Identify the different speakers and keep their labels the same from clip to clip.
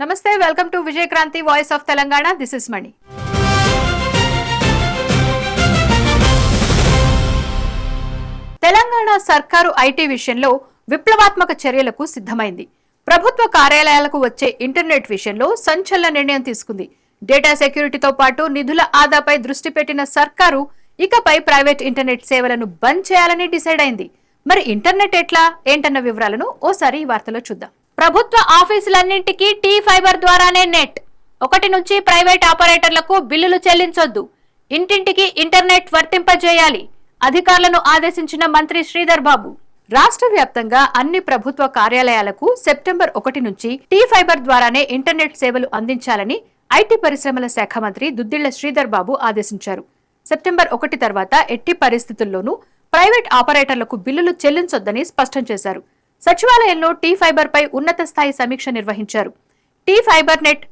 Speaker 1: నమస్తే, welcome to Vijaya Kranti voice of Telangana. This is Mani. Telangana సర్కారు IT విషయంలో విప్లవాత్మక చర్యలకు సిద్ధమైంది. ప్రభుత్వ కార్యాలయాలకు వచ్చే ఇంటర్నెట్ విషయంలో సంచలన నిర్ణయం తీసుకుంది. డేటా సెక్యూరిటీతో పాటు నిధుల ఆదాపై దృష్టి పెట్టిన సర్కారు ఇకపై ప్రైవేట్ ఇంటర్నెట్ సేవలను బంద్ చేయాలని డిసైడ్ అయింది. మరి ఇంటర్నెట్ ఎట్లా ఏంటన్న వివరాలను ఓసారి ఈ వార్తలో చూద్దాం. ప్రభుత్వ ఆఫీసులన్నింటికీ టీ ఫైబర్ ద్వారానే నెట్. 1 నుంచి ప్రైవేట్ ఆపరేటర్లకు బిల్లులు చెల్లించొద్దు. ఇంటింటికి ఇంటర్నెట్ వర్తింపజేయాలి. అధికారులను ఆదేశించిన మంత్రి శ్రీధర్ బాబు. రాష్ట్ర వ్యాప్తంగా అన్ని ప్రభుత్వ కార్యాలయాలకు సెప్టెంబర్ 1 నుంచి టీ ఫైబర్ ద్వారానే ఇంటర్నెట్ సేవలు అందించాలని ఐటీ పరిశ్రమల శాఖ మంత్రి దుద్దిళ్ల శ్రీధర్ బాబు ఆదేశించారు. సెప్టెంబర్ 1 తర్వాత ఎట్టి పరిస్థితుల్లోనూ ప్రైవేట్ ఆపరేటర్లకు బిల్లులు చెల్లించొద్దని స్పష్టం చేశారు. సచివాలయంలో టీ ఫైబర్ పై ఉన్నత స్థాయి సమీక్ష నిర్వహించారు. టీ ఫైబర్ నెట్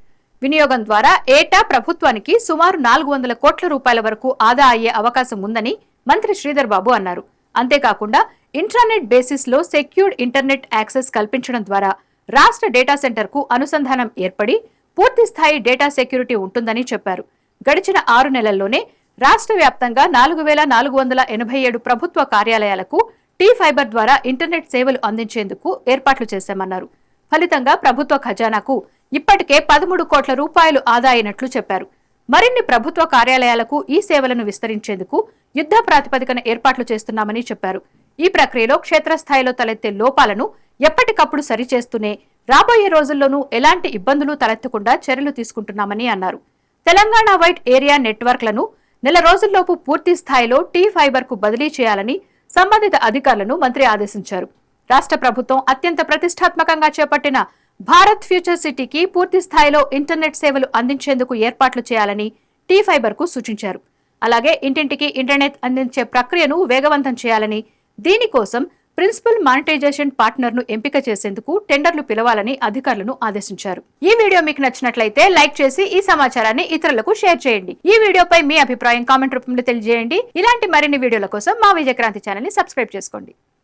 Speaker 1: వినియోగం ద్వారా ఏటా ప్రభుత్వానికి సుమారు 400 కోట్ల రూపాయల వరకు ఆదా అయ్యే అవకాశం ఉందని మంత్రి శ్రీధర్ బాబు అన్నారు. అంతేకాకుండా ఇంట్రానెట్ బేసిస్ లో సెక్యూర్డ్ ఇంటర్నెట్ యాక్సెస్ కల్పించడం ద్వారా రాష్ట్ర డేటా సెంటర్ కు అనుసంధానం ఏర్పడి పూర్తి స్థాయి డేటా సెక్యూరిటీ ఉంటుందని చెప్పారు. గడిచిన 6 నెలల్లోనే రాష్ట్ర వ్యాప్తంగా 4487 ప్రభుత్వ కార్యాలయాలకు టీ ఫైబర్ ద్వారా ఇంటర్నెట్ సేవలు అందించేందుకు ఏర్పాట్లు చేశామన్నారు. ఫలితంగా ప్రభుత్వ ఖజానాకు ఇప్పటికే 13 కోట్ల రూపాయలు ఆదా అయినట్లు చెప్పారు. మరిన్ని ప్రభుత్వ కార్యాలయాలకు ఈ సేవలను విస్తరించేందుకు యుద్ధ ప్రాతిపదికన ఏర్పాట్లు చేస్తున్నామని చెప్పారు. ఈ ప్రక్రియలో క్షేత్రస్థాయిలో తలెత్తే లోపాలను ఎప్పటికప్పుడు సరిచేస్తూనే రాబోయే రోజుల్లోనూ ఎలాంటి ఇబ్బందులు తలెత్తకుండా చర్యలు తీసుకుంటున్నామని అన్నారు. తెలంగాణ వైడ్ ఏరియా నెట్వర్క్లను నెల రోజుల్లోపు పూర్తి స్థాయిలో టీ ఫైబర్ కు బదిలీ చేయాలని సంబంధిత అధికారులను మంత్రి ఆదేశించారు. రాష్ట్ర ప్రభుత్వం అత్యంత ప్రతిష్టాత్మకంగా చేపట్టిన భారత్ ఫ్యూచర్ సిటీకి పూర్తి స్థాయిలో ఇంటర్నెట్ సేవలు అందించేందుకు ఏర్పాట్లు చేయాలని టీ ఫైబర్ కు సూచించారు. అలాగే ఇంటింటికి ఇంటర్నెట్ అందించే ప్రక్రియను వేగవంతం చేయాలని, దీనికోసం ప్రిన్సిపల్ మానిటైజేషన్ పార్ట్నర్ ను ఎంపిక చేసేందుకు టెండర్లు పిలవాలని అధికారులను ఆదేశించారు. ఈ వీడియో మీకు నచ్చినట్లయితే లైక్ చేసి ఈ సమాచారాన్ని ఇతరులకు షేర్ చేయండి. ఈ వీడియోపై మీ అభిప్రాయం కామెంట్ రూపంలో తెలియజేయండి. ఇలాంటి మరిన్ని వీడియోల కోసం మా విజయక్రాంతి ఛానల్ ని సబ్స్క్రైబ్ చేసుకోండి.